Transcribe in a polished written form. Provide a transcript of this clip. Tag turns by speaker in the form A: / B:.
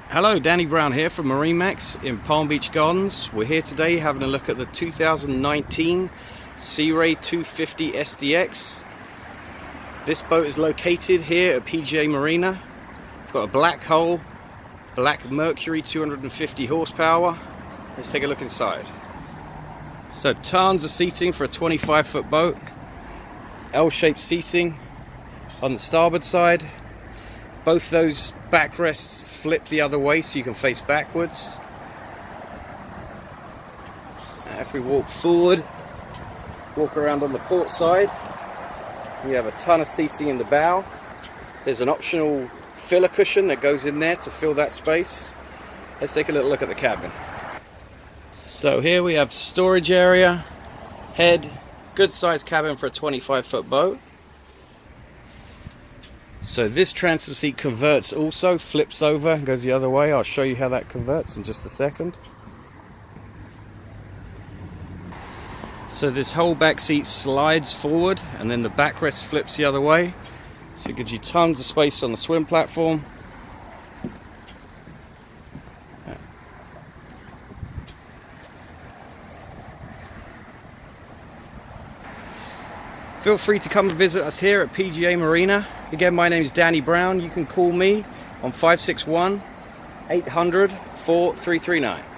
A: Hello, Danny Brown here from MarineMax in Palm Beach Gardens. We're here today having a look at the 2019 Sea Ray 250 SDX. This boat is located here at PGA Marina. It's got a black hull, black Mercury 250 horsepower. Let's take a look inside. So tons of seating for a 25-foot boat. L-shaped seating on the starboard side. Both those backrests flip the other way so you can face backwards. If we walk forward, walk around on the port side, we have a ton of seating in the bow. There's an optional filler cushion that goes in there to fill that space. Let's take a little look at the cabin. So here we have storage area, head, good sized cabin for a 25-foot boat. So this transom seat converts also, flips over and goes the other way. I'll show you how that converts in just a second. So this whole back seat slides forward and then the backrest flips the other way. So it gives you tons of space on the swim platform. Feel free to come and visit us here at PGA Marina. Again, my name is Danny Brown. You can call me on 561 800 4339.